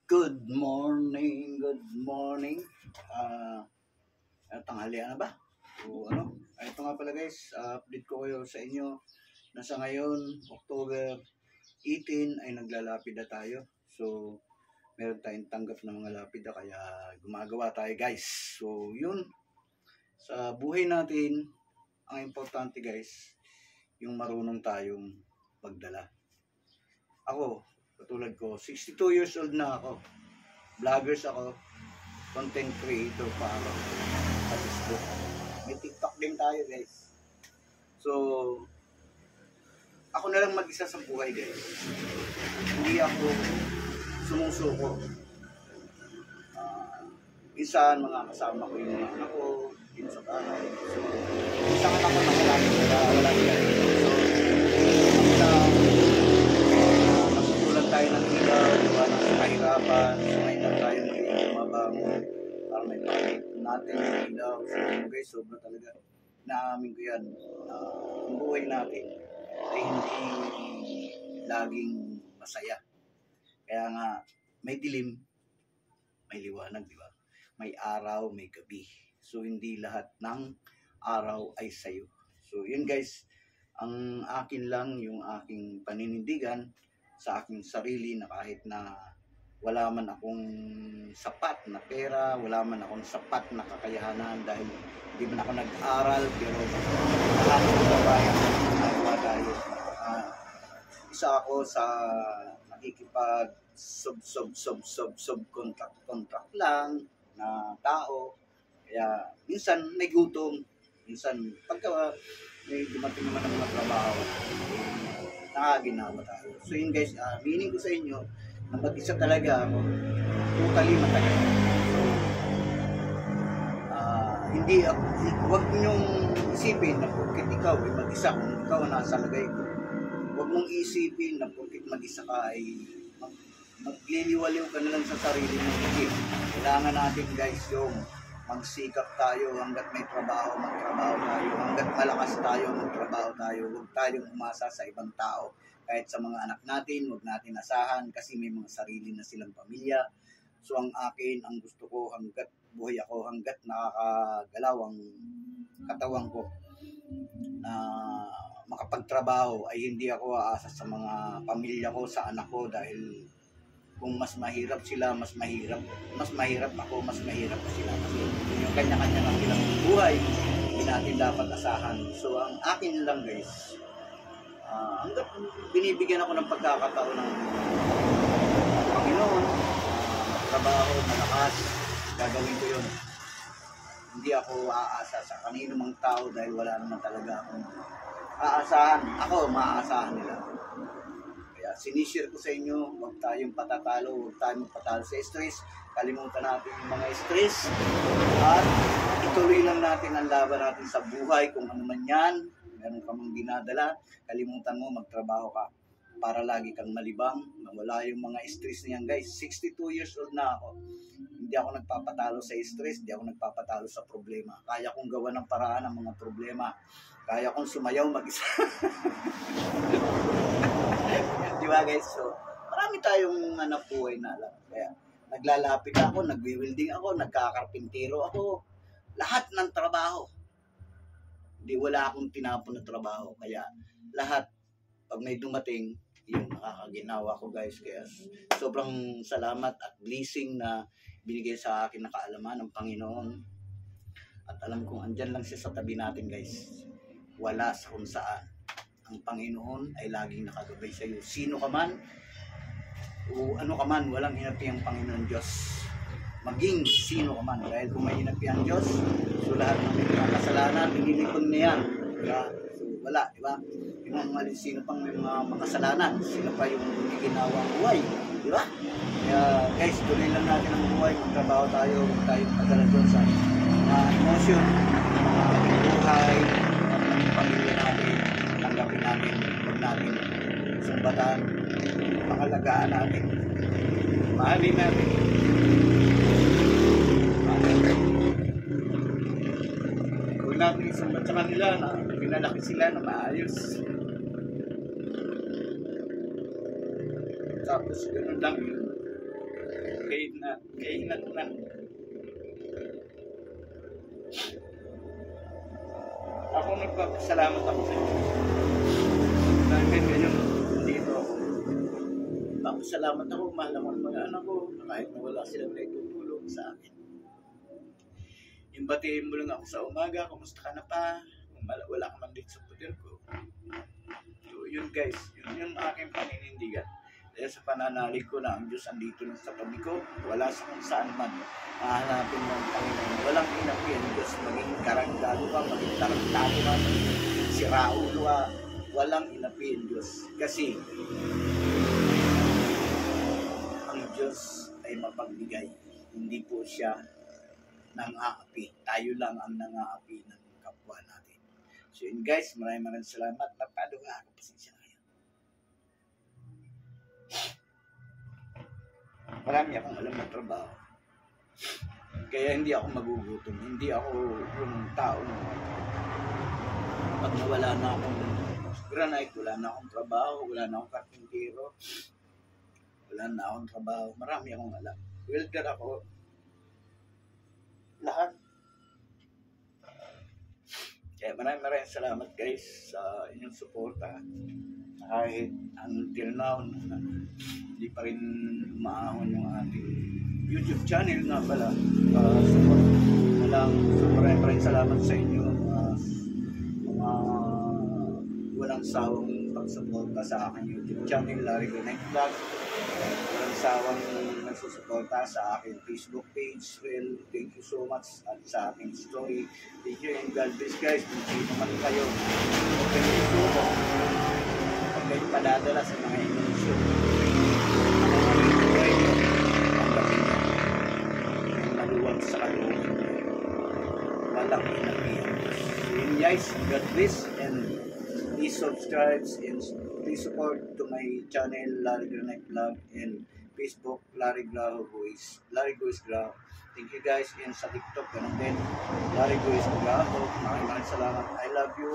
Good morning, good morning. Tanghalian na ba? O ano? Ito nga pala guys, update ko kayo sa inyo na sa ngayon, October 18 ay naglalapid na tayo. So, meron tayong tanggap ng mga lapida kaya gumagawa tayo guys. So, yun. Sa buhay natin, ang importante guys, yung marunong tayong magdala. Ako, katulad ko, 62 years old na ako. Vloggers ako, content creator pa ako sa Facebook. May TikTok din tayo guys. So, ako na lang mag-isa sa buhay guys. Hindi ako sumusuko. Minsan, mga kasama ko yung mga anak ko, din sa bahay. So, isang anak ko na wala nila. So, nasutulan tayo ng ilaw, diba, ng kahirapan, sumay lang tayo ng mabangon, para may pakit natin yung ilaw. So, guys, sobra talaga. Naamin ko yan. Ang buhay natin ay hindi laging masaya. Kaya nga, may dilim, may liwanag, di ba? May araw, may gabi. So, hindi lahat ng araw ay sayo. So, yun guys, ang akin lang, yung aking paninindigan sa aking sarili na kahit na wala man akong sapat na pera, wala man akong sapat na kakayahanan dahil hindi man ako nag-aral, pero lahat ng kabayan nagawa tayo. Isa ako sa nakikipag contract lang na tao. Kaya minsan may gutom, minsan pagka may dumating naman ng mga trabaho, nakaginawa tayo. So yun guys, meaning ko sa inyo, na mag-isa talaga ako, totally matagal. So, hindi ako, huwag niyong isipin na porkit ikaw ay mag-isa, kung ikaw nasa lagay ko, huwag mong isipin na porkit mag-isa ka ay magliliwaliw ka na lang sa sarili mo. Kailangan natin guys yung magsikap tayo hanggat may trabaho, magtrabaho tayo. Hanggat malakas tayo, magtrabaho tayo. Huwag tayong umasa sa ibang tao. Kahit sa mga anak natin, huwag natin asahan kasi may mga sarili na silang pamilya. So ang akin, ang gusto ko hanggat buhay ako, hanggat nakakagalaw ang katawan ko na makapagtrabaho ay hindi ako aasa sa mga pamilya ko, sa anak ko dahil kung mas mahirap sila, mas mahirap ako, mas mahirap pa sila kasi yung kanya-kanya ng ilang buhay, hindi natin dapat asahan. So ang akin lang guys, hanggang binibigyan ako ng pagkakataon ng Panginoon, trabaho, malakas, gagawin ko yun. Hindi ako aasa sa kanino mang tao dahil wala naman talaga akong aasahan. Ako, maaasahan nila. Sinishare ko sa inyo, huwag tayong patatalo, huwag tayong patalo sa stress. Kalimutan natin yung mga stress at ituloy lang natin ang laban natin sa buhay. Kung ano man yan, meron ka mang dinadala, kalimutan mo, magtrabaho ka para lagi kang malibang, wala yung mga stress na yan guys. 62 years old na ako. Hindi ako nagpapatalo sa stress, hindi ako nagpapatalo sa problema. Kaya kong gawa ng paraan ang mga problema. Kaya kong sumayaw mag-isa. Diba guys? So, marami tayong buhay na alam. Kaya, naglalapit ako, nagwi-welding ako, nagkakarpintero ako. Lahat ng trabaho. Hindi, wala akong tinapon na trabaho. Kaya, lahat, pag may dumating, yung nakakaginawa ko guys. Kaya, sobrang salamat at blessing na binigay sa akin na kaalaman ng Panginoon. At alam kong andyan lang siya sa tabi natin guys. Wala sa kung saan. Ang Panginoon ay laging nakagabay sa iyo. Sino ka man o ano ka man, walang hinapi ang Panginoon Diyos. Maging sino ka man. Dahil kung may hinapi ang Diyos, so lahat ng mga kasalanan, inilipon niya yan. Diba? So wala, diba? Yung mga sino pang may mga makasalanan, sila pa yung ginawa buhay. Diba? Kaya guys, tuloy lang natin ang buhay. Magtrabaho tayo, huwag tayong padala doon sa mga emosyon, mga buhay, mga pamilya natin. Tanggapin natin, huwag natin sumbatan, pangalagaan natin, mahalin natin. Huwag natin isumbat sa kanila na pinalaki sila na maayos. Tapos ganoon lang yun. kainat man. Ako nagpapasalamat ako sa inyo. Dahil ganyan, dito ako. Papasalamat ako, mahal ako ng mga anak ko, kahit na wala silang naitutulong sa akin. Yung batiin mo lang ako sa umaga, kumusta ka na pa? Kung wala ka man dito sa puder ko. So, yun guys, yun yung aking paninindigan. Dahil sa pananalig ko na ang Diyos andito lang sa tabi ko, wala sa kung saan man hahanapin mo ang Panginoon. Walang inapi ang Diyos, maging karangdado ka, maging tarantado ka, maging siraulo ka, walang inapi ang Diyos. Kasi ang Diyos ay mapagbigay, hindi po siya nang-aapi. Tayo lang ang nang-aapi ng kapwa natin. So yun guys, maraming salamat. Napaduga ako. Pasensya na kayo. Marami akong alam na trabaho. Kaya hindi ako magugutom. Hindi ako yung taong pag nawala na akong granite, wala na akong trabaho, wala na akong karpintero, wala na akong trabaho. Marami akong alam. Welder ako. Lahat. Kaya maraming salamat guys sa inyong suporta. Kahit until now, hindi pa rin maahon yung ating YouTube channel nga pala. Support na lang. So maraming salamat sa inyo. Mga walang sawang pagsuporta sa aking YouTube channel, Larry Connect Vlog. Walang sawang nagsusuporta sa aking Facebook page. Well, thank you so much at sa aking story. Thank you and God bless guys. Kung sino man kayo, huwag kayo isuko. Huwag kayo padadala sa mga inisyon. Ang maluwag sa kalooban. Walang inapihan. So yun guys, God bless and please subscribe and please support to my channel, Larry Connect Vlog, and Facebook, Larry Guys Grao. Thank you guys. And sa TikTok, ganun din, Larry Guys Grao. Maraming salamat. I love you.